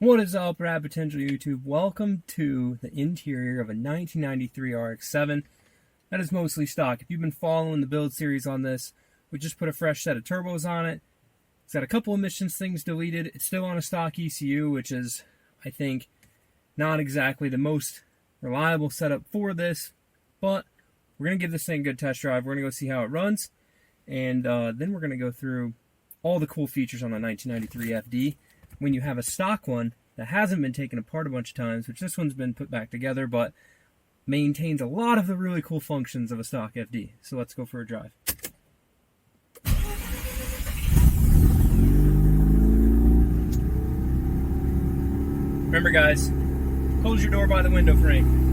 What is up, Rad Potential YouTube? Welcome to the interior of a 1993 RX-7 that is mostly stock. If you've been following the build series on this, we just put a fresh set of turbos on it. It's got a couple emissions things deleted. It's still on a stock ECU, which is, I think, not exactly the most reliable setup for this, but we're going to give this thing a good test drive. We're going to go see how it runs, and then we're going to go through all the cool features on the 1993 FD. When you have a stock one that hasn't been taken apart a bunch of times, which this one's been put back together, but maintains a lot of the really cool functions of a stock FD. So let's go for a drive. Remember, guys, close your door by the window frame.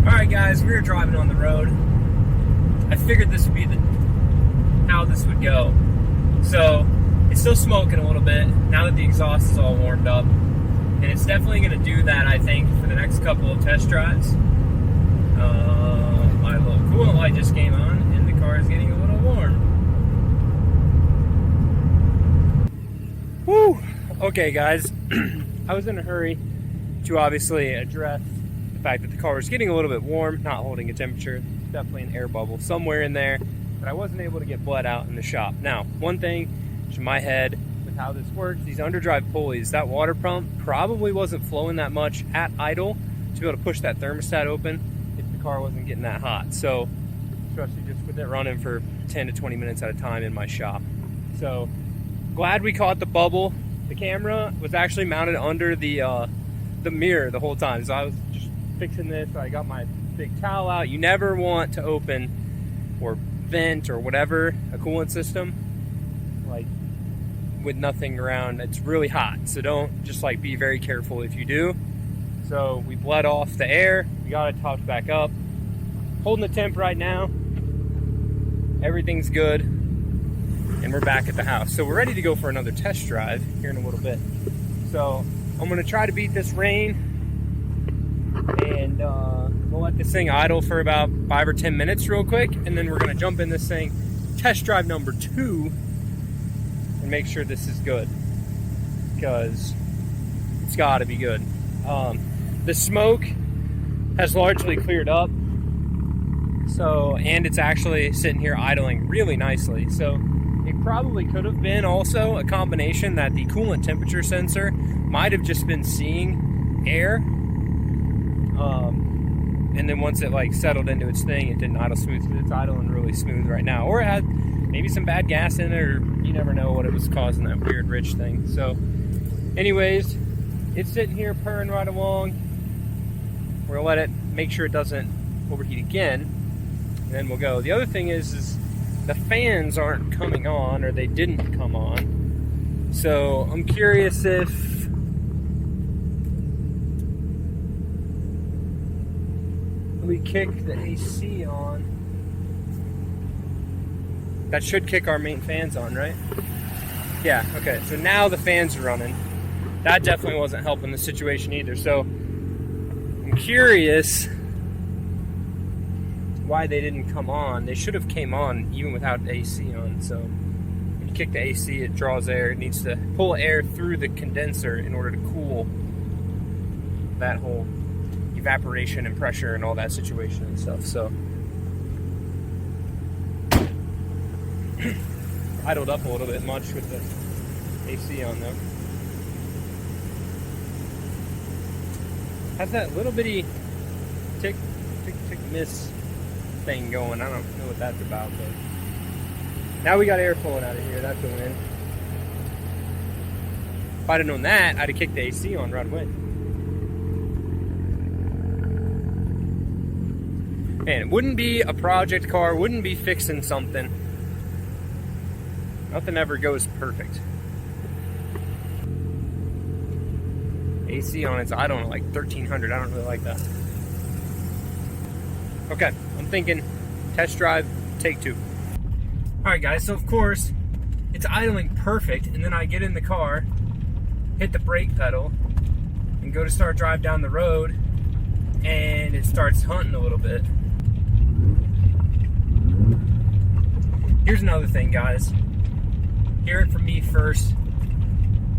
Alright guys, we were driving on the road. I figured this would be how this would go. So, it's still smoking a little bit now that the exhaust is all warmed up. And it's definitely going to do that, I think, for the next couple of test drives. My little coolant light just came on and the car is getting a little warm. Woo! Okay guys, I was in a hurry to obviously address the fact that the car was getting a little bit warm, not holding a temperature. Definitely an air bubble somewhere in there, but I wasn't able to get bled out in the shop. Now, one thing in my head with how this works, these underdrive pulleys, that water pump probably wasn't flowing that much at idle to be able to push that thermostat open if the car wasn't getting that hot. So, especially just with it running for 10 to 20 minutes at a time in my shop. So, glad we caught the bubble. The camera was actually mounted under the mirror the whole time, so I was just fixing this. I got my big towel out. You never want to open or vent or whatever a coolant system like with nothing around. It's really hot, so don't just like be very careful if you do. So we bled off the air, we got it topped back up, holding the temp right now. Everything's good, and we're back at the house. So we're ready to go for another test drive here in a little bit. So I'm gonna try to beat this rain, and we'll let this thing idle for about 5 or 10 minutes real quick, and then we're gonna jump in this thing, test drive number 2, and make sure this is good, because it's gotta be good. The smoke has largely cleared up, so, and it's actually sitting here idling really nicely. So it probably could have been also a combination that the coolant temperature sensor might have just been seeing air, and then once it like settled into its thing, it didn't idle smooth. It's idling really smooth right now, or it had maybe some bad gas in it, or you never know what it was causing that weird rich thing. So anyways, it's sitting here purring right along. We're gonna let it make sure it doesn't overheat again, and then we'll go. The other thing is the fans aren't coming on, or they didn't come on. So I'm curious if we kick the AC on. That should kick our main fans on, right? Yeah, okay, so now the fans are running. That definitely wasn't helping the situation either. So I'm curious why they didn't come on. They should have came on even without the AC on. So when you kick the AC, it draws air. It needs to pull air through the condenser in order to cool that whole evaporation and pressure and all that situation and stuff. So idled up a little bit much with the AC on though. Has that little bitty tick tick tick miss thing going. I don't know what that's about, but now we got air flowing out of here. That's a win. If I'd have known that, I'd have kicked the AC on right away. Man, it wouldn't be a project car, wouldn't be fixing something. Nothing ever goes perfect. AC on it's, I don't know, like 1300. I don't really like that. Okay, I'm thinking test drive, take 2. Alright guys, so of course, it's idling perfect, and then I get in the car, hit the brake pedal and go to start drive down the road, and it starts hunting a little bit. Here's another thing, guys. Hear it from me first.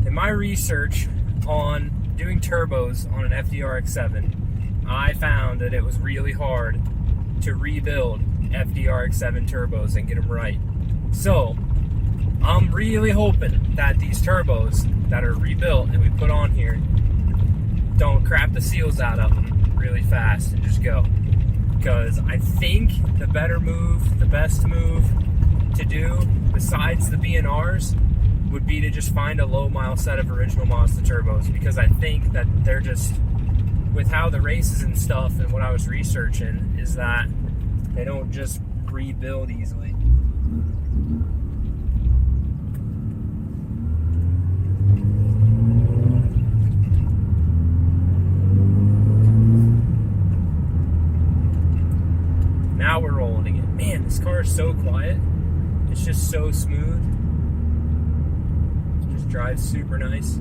In my research on doing turbos on an FD-RX7, I found that it was really hard to rebuild FD-RX7 turbos and get them right. So, I'm really hoping that these turbos that are rebuilt and we put on here don't crap the seals out of them really fast and just go. Because I think the better move, the best move to do besides the B&Rs would be to just find a low mile set of original Mazda turbos, because I think that they're just, with how the races and stuff and what I was researching, is that they don't just rebuild easily. Now we're rolling it. Man, this car is so quiet. It's just so smooth. It just drives super nice.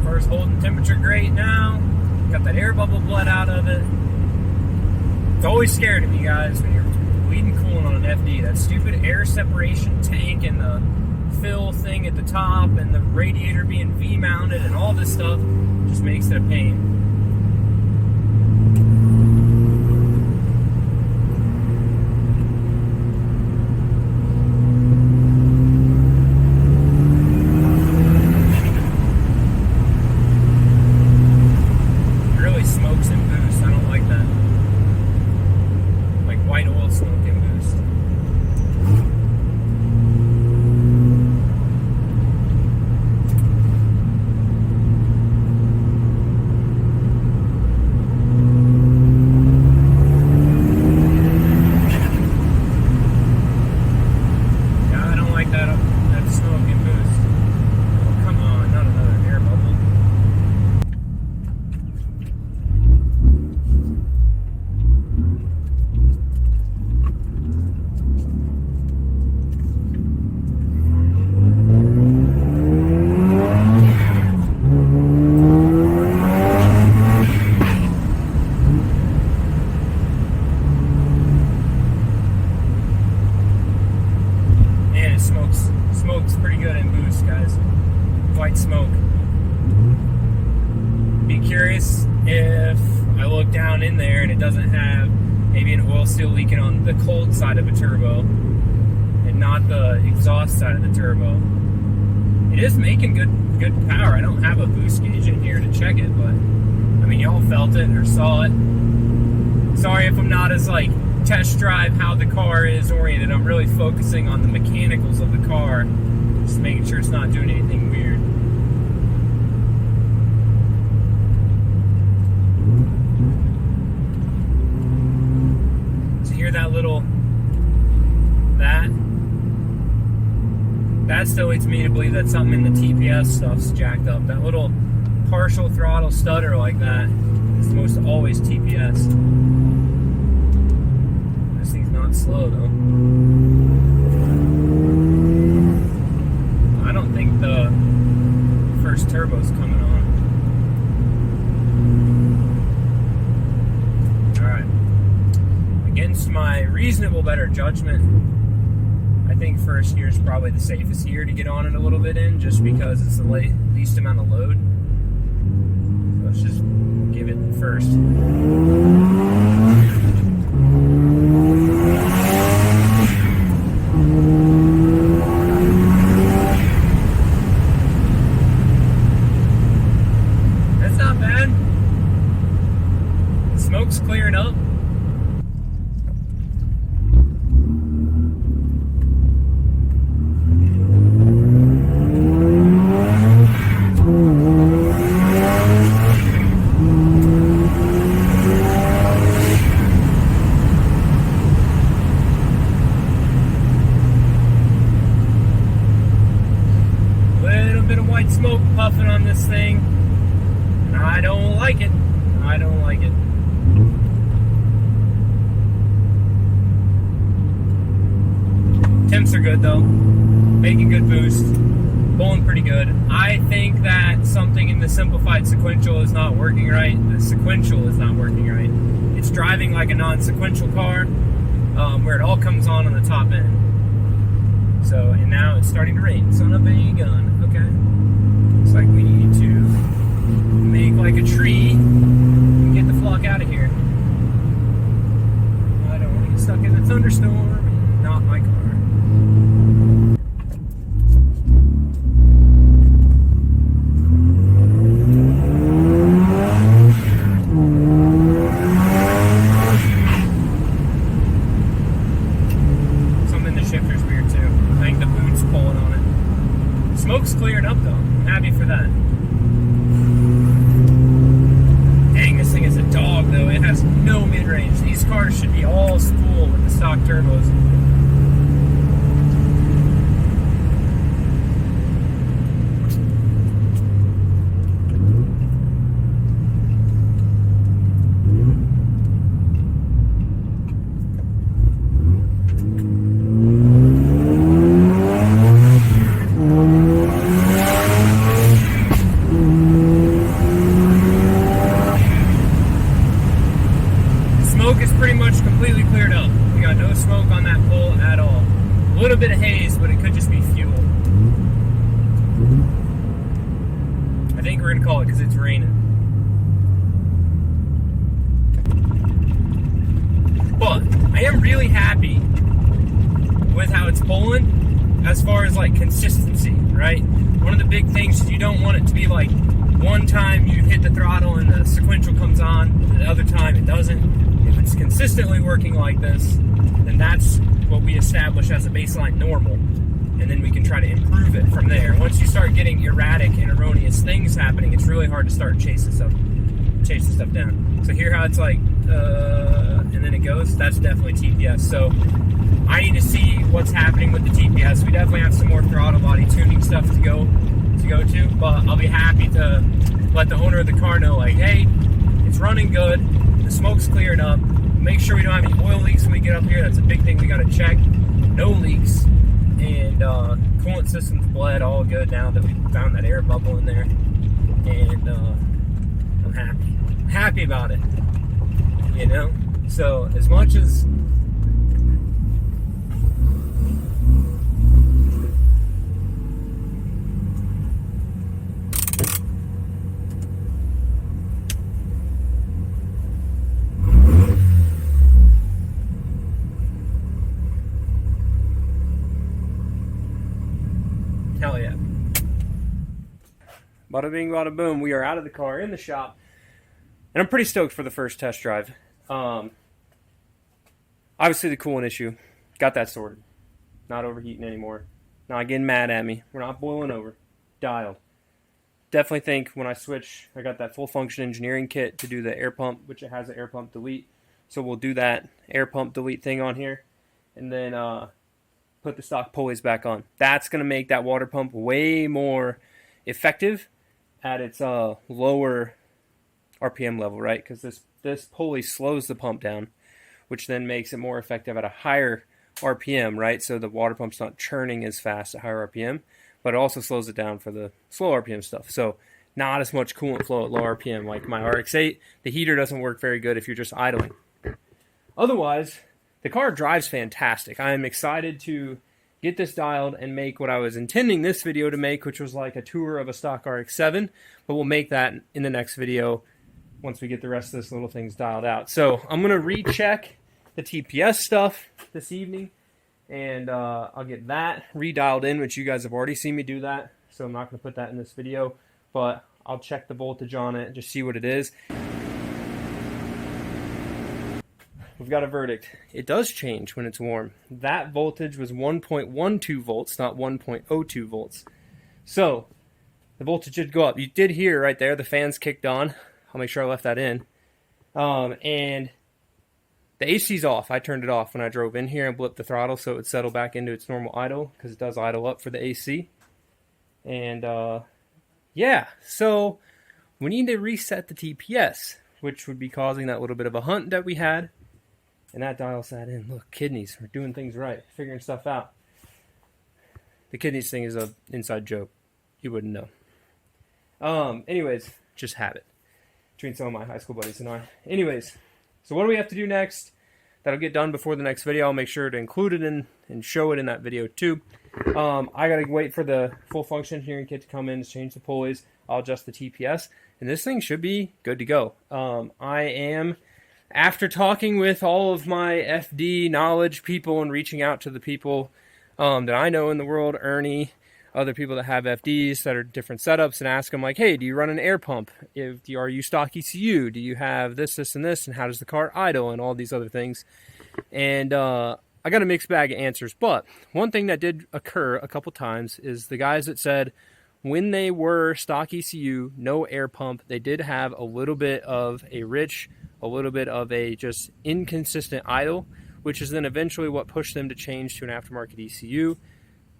Car's holding temperature great now. Got that air bubble bled out of it. It's always scared of me, guys, when you're bleeding coolant on an FD. That stupid air separation tank and the fill thing at the top and the radiator being V-mounted and all this stuff just makes it a pain. Smoke's pretty good in boost, guys. White smoke. Be curious if I look down in there and it doesn't have maybe an oil seal leaking on the cold side of a turbo and not the exhaust side of the turbo. It is making good power. I don't have a boost gauge in here to check it, but I mean, y'all felt it or saw it. Sorry if I'm not as like test drive how the car is oriented. I'm really focusing on the mechanicals of the car, just making sure it's not doing anything weird. So hear that little, that still leads me to believe that something in the TPS stuff's jacked up. That little partial throttle stutter like that is most always TPS. This thing's not slow though. I don't think the first turbo's coming on. Alright. Against my reasonable better judgment, I think first gear is probably the safest gear to get on it a little bit in, just because it's the least amount of load. So let's just give it first. That's not bad. The smoke's clearing up. bit of white smoke puffing on this thing. And I don't like it. I don't like it. Temps are good though. Making good boost. Pulling pretty good. I think that something in the simplified sequential is not working right. The sequential is not working right. It's driving like a non-sequential car, where it all comes on the top end. So, and now it's starting to rain. Son of a gun. Okay. Looks like we need to make like a tree and get the flock out of here. I don't want to get stuck in a thunderstorm. Not my car. Smoke's cleared up though. I'm happy for that. Dang, this thing is a dog though. It has no mid-range. These cars should be all spool with the stock turbos. Pretty much completely cleared up. We got no smoke on that pole at all. A little bit of haze, but it could just be fuel. I think we're gonna call it because it's raining. But I am really happy with how it's pulling as far as like consistency, right? One of the big things is you don't want it to be like one time you hit the throttle and the sequential comes on, and the other time it doesn't. If it's consistently working like this, then that's what we establish as a baseline normal. And then we can try to improve it from there. Once you start getting erratic and erroneous things happening, it's really hard to start chasing stuff down. So here how it's like, and then it goes, that's definitely TPS. So I need to see what's happening with the TPS. We definitely have some more throttle body tuning stuff to go to, but I'll be happy to let the owner of the car know, like, hey, it's running good. The smoke's cleared up. Make sure we don't have any oil leaks when we get up here. That's a big thing we got to check. No leaks. And coolant system's bled all good now that we found that air bubble in there. And I'm happy. I'm happy about it. You know? So as much as hell yeah. Bada bing, bada boom. We are out of the car, in the shop. And I'm pretty stoked for the first test drive. Obviously the coolant issue. Got that sorted. Not overheating anymore. Not getting mad at me. We're not boiling over. Dialed. Definitely think when I switch, I got that full function engineering kit to do the air pump, which it has an air pump delete. So we'll do that air pump delete thing on here. And then put the stock pulleys back on. That's going to make that water pump way more effective at its lower RPM level, right? Because this pulley slows the pump down, which then makes it more effective at a higher RPM, right? So the water pump's not churning as fast at higher RPM, but it also slows it down for the slow RPM stuff. So not as much coolant flow at low RPM. Like my RX8, the heater doesn't work very good if you're just idling. Otherwise, the car drives fantastic. I am excited to get this dialed and make what I was intending this video to make, which was like a tour of a stock RX7, but we'll make that in the next video once we get the rest of this little things dialed out. So I'm going to recheck the TPS stuff this evening, and I'll get that redialed in, which you guys have already seen me do that, so I'm not going to put that in this video, but I'll check the voltage on it and just see what it is. We've got a verdict. It does change when it's warm. That voltage was 1.12 volts, not 1.02 volts. So the voltage did go up. You did hear right there the fans kicked on. I'll make sure I left that in. And the AC's off. I turned it off when I drove in here and blipped the throttle so it would settle back into its normal idle, because it does idle up for the AC. And yeah, so we need to reset the TPS, which would be causing that little bit of a hunt that we had. And that dials that in. Look, kidneys, we're doing things right, figuring stuff out. The kidneys thing is an inside joke. You wouldn't know. Anyways, just habit between some of my high school buddies and I. Anyways, so what do we have to do next? That'll get done before the next video. I'll make sure to include it in and show it in that video too. I gotta wait for the full function engineering kit to come in to change the pulleys. I'll adjust the TPS, and this thing should be good to go. I am, after talking with all of my FD knowledge people and reaching out to the people that I know in the world, Ernie, other people that have FDs that are different setups, and ask them like, hey, do you run an air pump? Are you stock ECU? Do you have this, this, and this? And how does the car idle? And all these other things. And I got a mixed bag of answers. But one thing that did occur a couple times is the guys that said when they were stock ECU, no air pump, they did have a little bit of a rich, a little bit of a just inconsistent idle, which is then eventually what pushed them to change to an aftermarket ECU.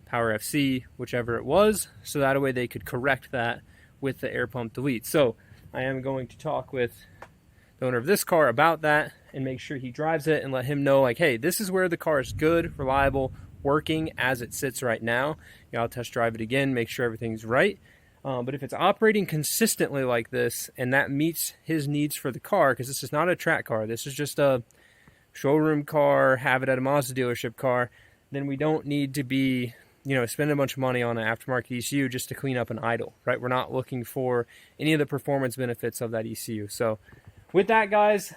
Power FC, whichever it was, so that way they could correct that with the air pump delete. So I am going to talk with the owner of this car about that and make sure he drives it and let him know like, hey, this is where the car is good, reliable, working as it sits right now. I'll test drive it again, make sure everything's right. But if it's operating consistently like this and that meets his needs for the car, because this is not a track car, this is just a showroom car, have it at a Mazda dealership car, then we don't need to be spend a bunch of money on an aftermarket ECU just to clean up an idle, right? We're not looking for any of the performance benefits of that ECU. So with that, guys,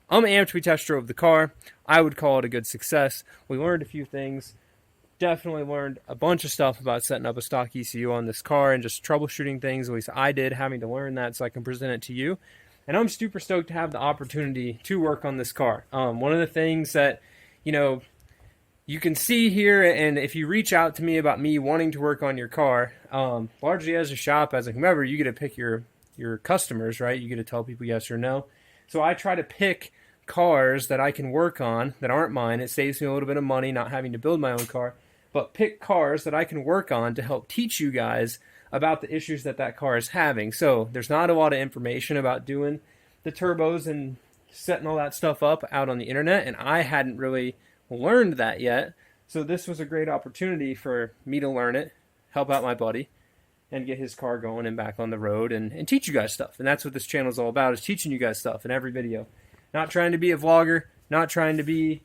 I'm amped we test drove the car. I would call it a good success. We learned a few things. Definitely learned a bunch of stuff about setting up a stock ECU on this car and just troubleshooting things. At least I did, having to learn that so I can present it to you. And I'm super stoked to have the opportunity to work on this car. One of the things that, you can see here, and if you reach out to me about me wanting to work on your car, largely as a shop, as a whomever, you get to pick your customers, right? You get to tell people yes or no. So I try to pick cars that I can work on that aren't mine. It saves me a little bit of money not having to build my own car, but pick cars that I can work on to help teach you guys about the issues that car is having. So there's not a lot of information about doing the turbos and setting all that stuff up out on the internet, and I hadn't really learned that yet. So this was a great opportunity for me to learn it, help out my buddy, and get his car going and back on the road and teach you guys stuff. And that's what this channel is all about, is teaching you guys stuff in every video. Not trying to be a vlogger, not trying to be,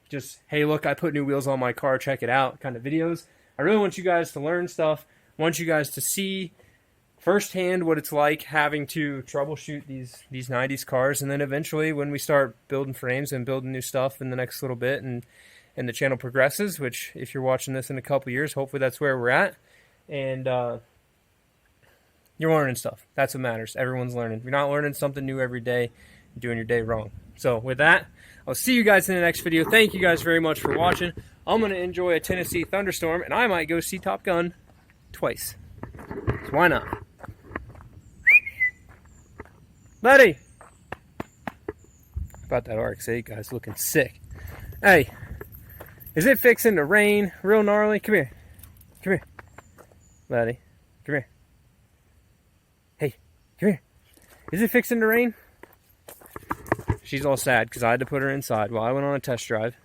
just, hey, look, I put new wheels on my car, check it out kind of videos. I really want you guys to learn stuff. I want you guys to see firsthand what it's like having to troubleshoot these 90s cars, and then eventually when we start building frames and building new stuff in the next little bit and the channel progresses, which if you're watching this in a couple years, hopefully that's where we're at, and you're learning stuff. That's what matters. Everyone's learning. If you're not learning something new every day, you're doing your day wrong. So with that, I'll see you guys in the next video. Thank you guys very much for watching. I'm going to enjoy a Tennessee thunderstorm, and I might go see Top Gun twice. So why not? Buddy! How about that RX-8, guys, looking sick. Hey, is it fixing to rain real gnarly? Come here. Come here. Buddy, come here. Hey, come here. Is it fixing to rain? She's all sad because I had to put her inside while I went on a test drive.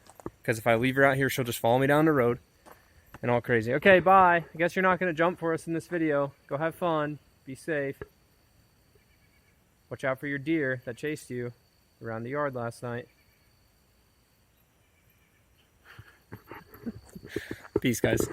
Because if I leave her out here, she'll just follow me down the road and all crazy. Okay, bye. I guess you're not going to jump for us in this video. Go have fun. Be safe. Watch out for your deer that chased you around the yard last night. Peace, guys.